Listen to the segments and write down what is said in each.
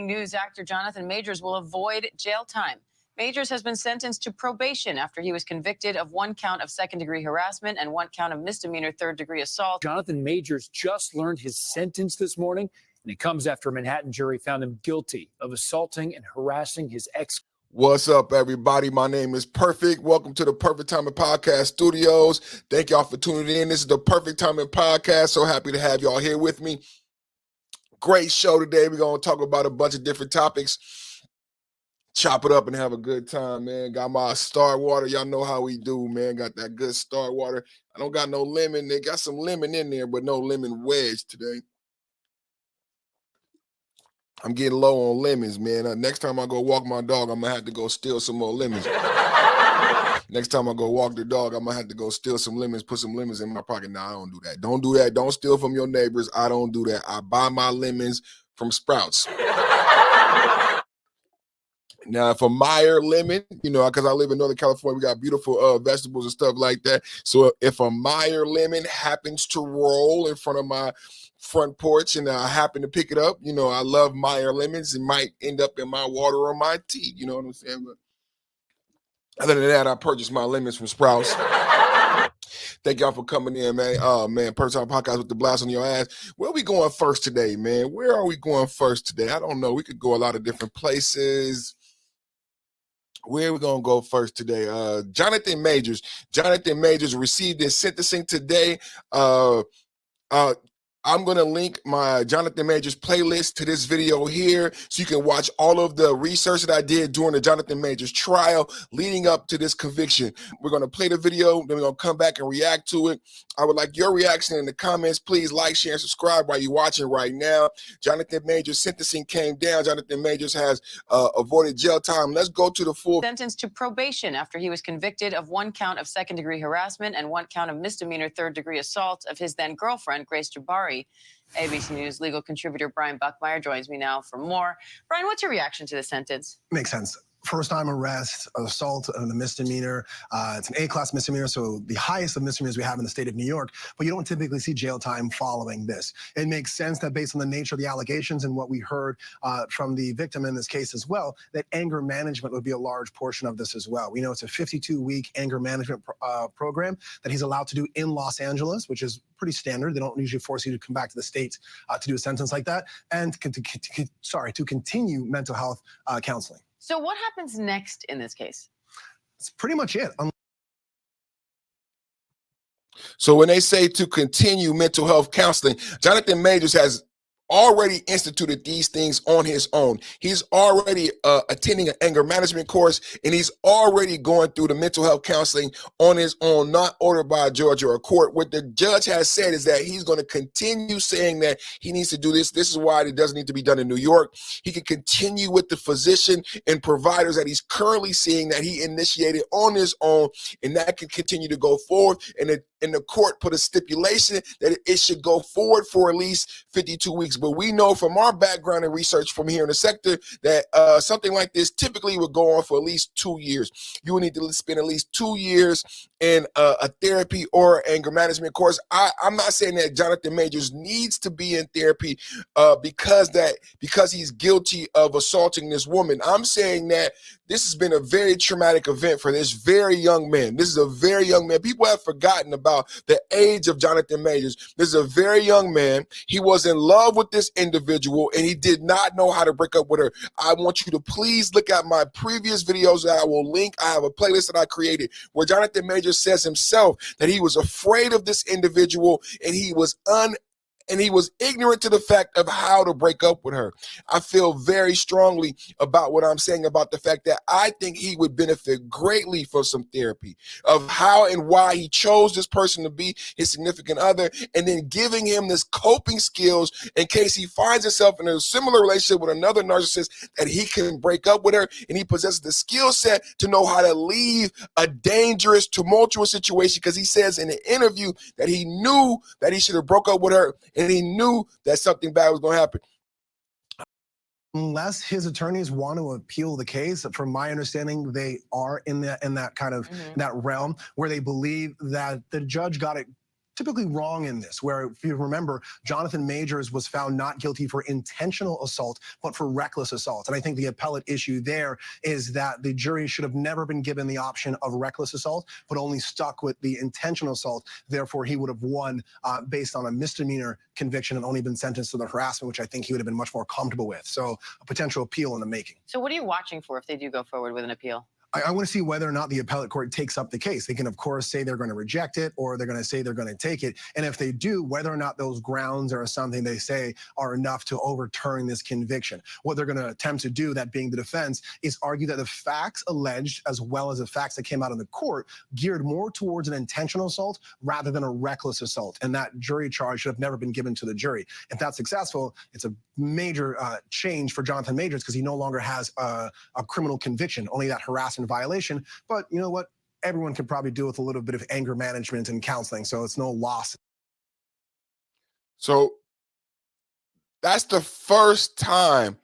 News actor Jonathan Majors will avoid jail time. Majors has been sentenced to probation after he was convicted of 1 count of second-degree harassment and 1 count of misdemeanor third-degree assault. Jonathan Majors just learned his sentence this morning, and it comes after a Manhattan jury found him guilty of assaulting and harassing his ex. What's up, everybody? My name is Perfect. Welcome to the Perfect Timing Podcast Studios. Thank y'all for tuning in. This is the Perfect Timing Podcast. So happy to have y'all here with me. Great show today. We're going to talk about a bunch of different topics. Chop it up and have a good time, man. Got my Star Water. Y'all know how we do, man. Got that good Star Water. I don't got no lemon. They got some lemon in there, but no lemon wedge today. I'm getting low on lemons, man. Next time I go walk my dog, I'm going to have to go steal some more lemons. Next time I go walk the dog, I'm going to have to go steal some lemons, put some lemons in my pocket. No, I don't do that. Don't do that. Don't steal from your neighbors. I don't do that. I buy my lemons from Sprouts. Now, if a Meyer lemon, because I live in Northern California, we got beautiful vegetables and stuff like that. So if a Meyer lemon happens to roll in front of my front porch and I happen to pick it up, I love Meyer lemons. It might end up in my water or my tea. You know what I'm saying? But other than that, I purchased my lemons from Sprouts. Thank y'all for coming in, man. Oh, man, Perfect Time Podcast with the blast on your ass. Where are we going first today, man? Where are we going first today? I don't know. We could go a lot of different places. Where are we going to go first today? Jonathan Majors. Jonathan Majors received his sentencing today. I'm going to link my Jonathan Majors playlist to this video here so you can watch all of the research that I did during the Jonathan Majors trial leading up to this conviction. We're going to play the video, then we're going to come back and react to it. I would like your reaction in the comments. Please like, share, and subscribe while you're watching right now. Jonathan Majors' sentencing came down. Jonathan Majors has avoided jail time. Let's go to the full. Sentenced to probation after he was convicted of 1 count of second-degree harassment and 1 count of misdemeanor third-degree assault of his then-girlfriend, Grace Jabbari. ABC News legal contributor Brian Buckmeyer joins me now for more. Brian, what's your reaction to the sentence? Makes sense. First-time arrest, assault, and a misdemeanor. It's an A-class misdemeanor, so the highest of misdemeanors we have in the state of New York, but you don't typically see jail time following this. It makes sense that based on the nature of the allegations and what we heard from the victim in this case as well, that anger management would be a large portion of this as well. We know it's a 52-week anger management program that he's allowed to do in Los Angeles, which is pretty standard. They don't usually force you to come back to the States to do a sentence like that, and to continue mental health counseling. So what happens next in this case? That's pretty much it. So when they say to continue mental health counseling, Jonathan Majors has already instituted these things on his own. He's already attending an anger management course, and he's already going through the mental health counseling on his own, not ordered by a judge or a court. What the judge has said is that he's going to continue saying that he needs to do this. This is why it doesn't need to be done in New York. He can continue with the physician and providers that he's currently seeing that he initiated on his own, and that can continue to go forward. And the court put a stipulation that it should go forward for at least 52 weeks. But we know from our background and research from here in the sector that something like this typically would go on for at least 2 years. You would need to spend at least 2 years in a therapy or anger management course. I'm not saying that Jonathan Majors needs to be in therapy because he's guilty of assaulting this woman. I'm saying that this has been a very traumatic event for this very young man. This is a very young man. People have forgotten about the age of Jonathan Majors. This is a very young man. He was in love with this individual, and he did not know how to break up with her. I want you to please look at my previous videos that I will link. I have a playlist that I created where Jonathan Majors says himself that he was afraid of this individual, and he was ignorant to the fact of how to break up with her. I feel very strongly about what I'm saying about the fact that I think he would benefit greatly from some therapy of how and why he chose this person to be his significant other, and then giving him this coping skills in case he finds himself in a similar relationship with another narcissist, that he can break up with her, and he possesses the skill set to know how to leave a dangerous, tumultuous situation, because he says in the interview that he knew that he should have broke up with her, and he knew that something bad was going to happen. Unless his attorneys want to appeal the case, from my understanding, they are in that kind of that realm where they believe that the judge got it typically wrong in this, where if you remember, Jonathan Majors was found not guilty for intentional assault, but for reckless assault. And I think the appellate issue there is that the jury should have never been given the option of reckless assault, but only stuck with the intentional assault. Therefore, he would have won based on a misdemeanor conviction and only been sentenced to the harassment, which I think he would have been much more comfortable with. So a potential appeal in the making. So what are you watching for if they do go forward with an appeal? I want to see whether or not the appellate court takes up the case. They can, of course, say they're going to reject it, or they're going to say they're going to take it. And if they do, whether or not those grounds or something they say are enough to overturn this conviction. What they're going to attempt to do, that being the defense, is argue that the facts alleged, as well as the facts that came out in the court, geared more towards an intentional assault rather than a reckless assault. And that jury charge should have never been given to the jury. If that's successful, it's a major change for Jonathan Majors, because he no longer has a criminal conviction, only that harassment violation. But you know what? Everyone could probably deal with a little bit of anger management and counseling, so it's no loss. So that's the first time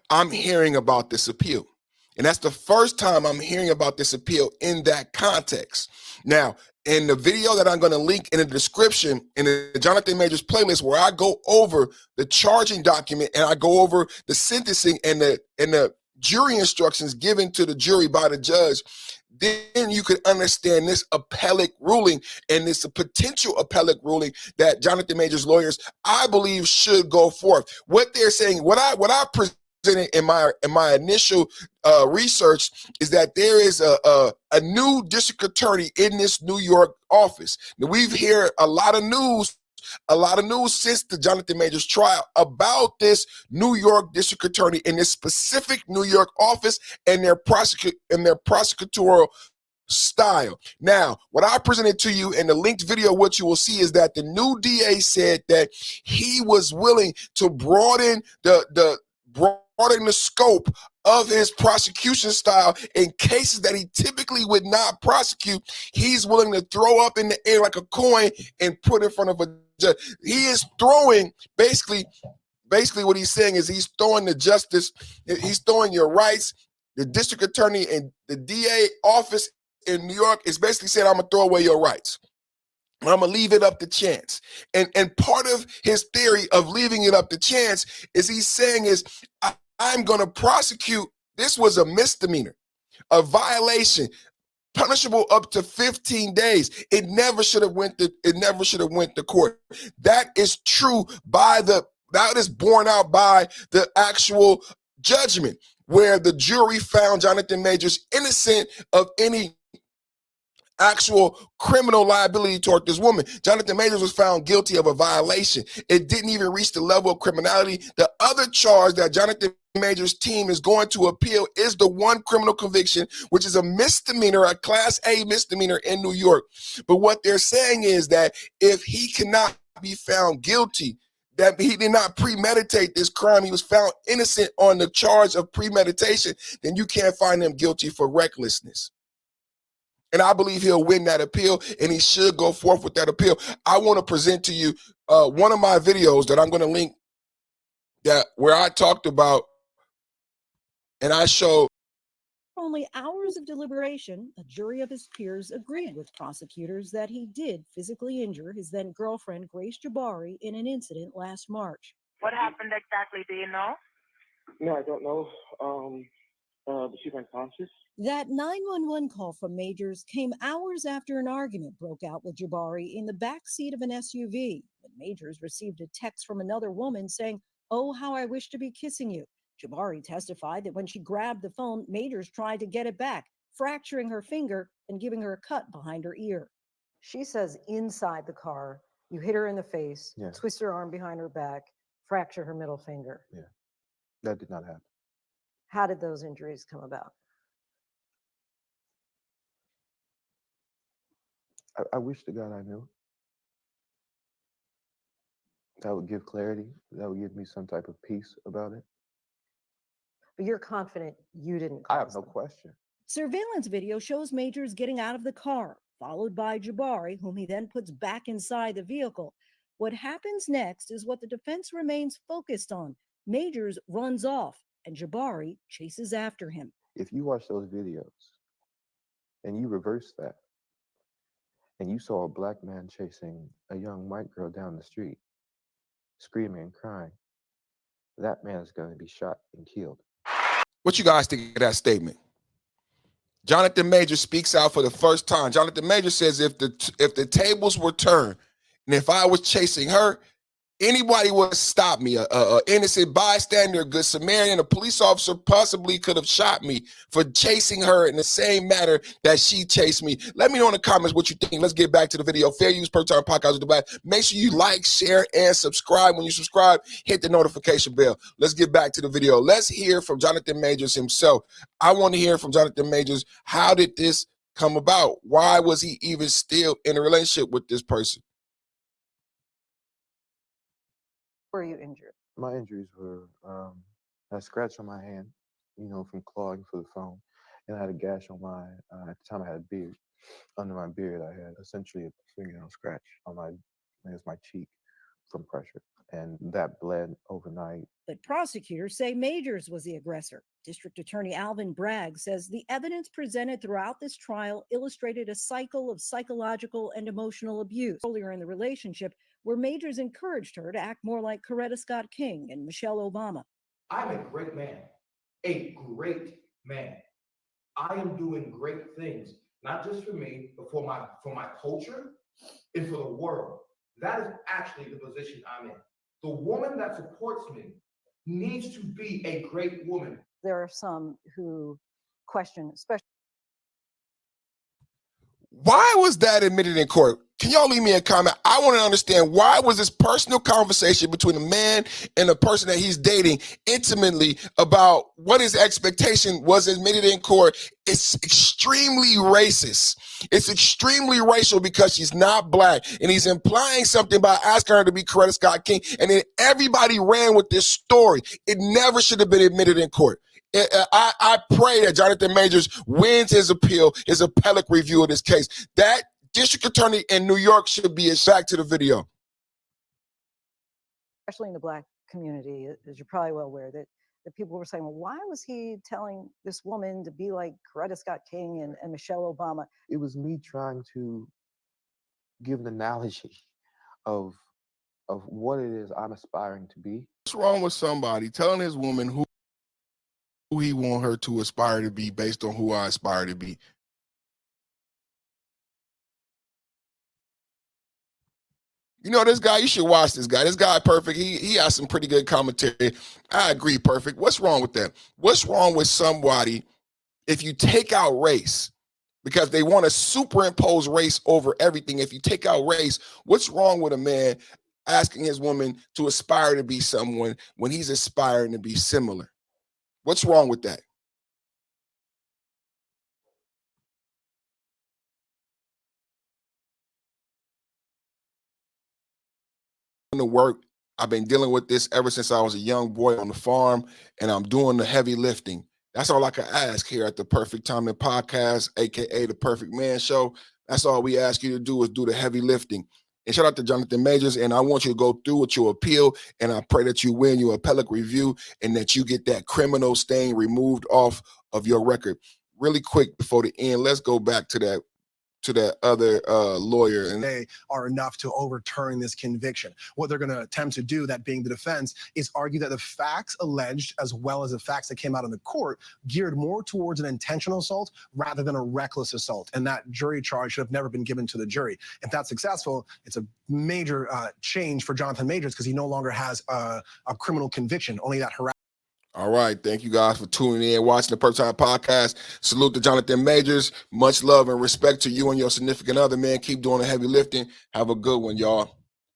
I'm hearing about this appeal. And that's the first time I'm hearing about this appeal in that context. Now, in the video that I'm going to link in the description in the Jonathan Majors playlist, where I go over the charging document and I go over the sentencing and the jury instructions given to the jury by the judge, then you could understand this appellate ruling and this potential appellate ruling that Jonathan Majors lawyers, I believe, should go forth. What they're saying, what I presented in my initial research is that there is a new district attorney in this New York office. Now, we've heard a lot of news since the Jonathan Majors trial about this New York district attorney in this specific New York office and their prosecutorial style. Now, what I presented to you in the linked video, what you will see is that the new DA said that he was willing to broaden the scope of his prosecution style in cases that he typically would not prosecute. He's willing to throw up in the air like a coin and put in front of a judge. He is throwing, basically what he's saying is he's throwing the justice, he's throwing your rights. The district attorney and the DA office in New York is basically saying, I'm gonna throw away your rights. I'm gonna leave it up to chance. And part of his theory of leaving it up to chance is he's saying is, I'm gonna prosecute. This was a misdemeanor, a violation, punishable up to 15 days. It never should have went to court. That is true that is borne out by the actual judgment, where the jury found Jonathan Majors innocent of any actual criminal liability toward this woman. Jonathan Majors was found guilty of a violation. It didn't even reach the level of criminality. The other charge that Jonathan Majors' team is going to appeal is the one criminal conviction, which is a misdemeanor, a Class A misdemeanor in New York. But what they're saying is that if he cannot be found guilty, that he did not premeditate this crime, he was found innocent on the charge of premeditation, then you can't find him guilty for recklessness. And I believe he'll win that appeal, and he should go forth with that appeal. I want to present to you one of my videos that I'm going to link, where I talked about and I showed. Only hours of deliberation, a jury of his peers agreed with prosecutors that he did physically injure his then girlfriend, Grace Jabbari, in an incident last March. What happened exactly? Do you know? No, I don't know. But she's unconscious. That 911 call from Majors came hours after an argument broke out with Jabbari in the back seat of an SUV. When Majors received a text from another woman saying, "Oh, how I wish to be kissing you." Jabbari testified that when she grabbed the phone, Majors tried to get it back, fracturing her finger and giving her a cut behind her ear. She says inside the car, you hit her in the face, twist her arm behind her back, fracture her middle finger. Yeah, that did not happen. How did those injuries come about? I wish to God I knew. That would give clarity. That would give me some type of peace about it. But you're confident you didn't I have cause no them. question. Surveillance video shows Majors getting out of the car, followed by Jabbari, whom he then puts back inside the vehicle. What happens next is what the defense remains focused on. Majors runs off, and Jabbari chases after him. If you watch those videos and you reverse that, and you saw a black man chasing a young white girl down the street, screaming and crying, that man is going to be shot and killed. What you guys think of that statement? Jonathan Major speaks out for the first time. Jonathan Major says if the tables were turned and if I was chasing her, anybody would stop me. A innocent bystander, a good Samaritan, a police officer possibly could have shot me for chasing her in the same manner that she chased me. Let me know in the comments what you think. Let's get back to the video. Fair Use Per Time Podcast with Dubai. Make sure you like, share, and subscribe. When you subscribe, hit the notification bell. Let's get back to the video. Let's hear from Jonathan Majors himself. I want to hear from Jonathan Majors. How did this come about? Why was he even still in a relationship with this person? Were you injured? My injuries were a scratch on my hand, from clawing for the phone, and I had a gash on my. At the time, I had a beard. Under my beard, I had essentially a fingernail scratch on my cheek from pressure, and that bled overnight. But prosecutors say Majors was the aggressor. District Attorney Alvin Bragg says the evidence presented throughout this trial illustrated a cycle of psychological and emotional abuse earlier in the relationship, where Majors encouraged her to act more like Coretta Scott King and Michelle Obama. I'm a great man, a great man. I am doing great things, not just for me, but for my culture and for the world. That is actually the position I'm in. The woman that supports me needs to be a great woman. There are some who question, especially. Why was that admitted in court? Can y'all leave me a comment? I want to understand, why was this personal conversation between a man and a person that he's dating intimately about what his expectation was admitted in court? It's extremely racist. It's extremely racial because she's not black, and he's implying something by asking her to be Coretta Scott King, and then everybody ran with this story. It never should have been admitted in court. I pray that Jonathan Majors wins his appeal, his appellate review of this case. That district attorney in New York should be back to the video. Especially in the Black community, as you're probably well aware, that people were saying, well, why was he telling this woman to be like Coretta Scott King and Michelle Obama? It was me trying to give an analogy of what it is I'm aspiring to be. What's wrong with somebody telling his woman who he want her to aspire to be based on who I aspire to be? You know, this guy, you should watch this guy. This guy, Perfect, he has some pretty good commentary. I agree, Perfect. What's wrong with that? What's wrong with somebody if you take out race? Because they want to superimpose race over everything. If you take out race, what's wrong with a man asking his woman to aspire to be someone when he's aspiring to be similar? What's wrong with that? The work, I've been dealing with this ever since I was a young boy on the farm, and I'm doing the heavy lifting. That's all I can ask here at the Perfect Timing Podcast, aka the Perfect Man Show. That's all we ask you to do, is do the heavy lifting. And shout out to Jonathan Majors, and I want you to go through with your appeal, and I pray that you win your appellate review and that you get that criminal stain removed off of your record. Really quick before the end, let's go back to that other lawyer. And they are enough to overturn this conviction. What they're going to attempt to do, that being the defense, is argue that the facts alleged, as well as the facts that came out in the court, geared more towards an intentional assault rather than a reckless assault. And that jury charge should have never been given to the jury. If that's successful, it's a major change for Jonathan Majors, because he no longer has a criminal conviction, only that harassment. All right. Thank you guys for tuning in, watching the Perfect Time Podcast. Salute to Jonathan Majors. Much love and respect to you and your significant other, man. Keep doing the heavy lifting. Have a good one, y'all.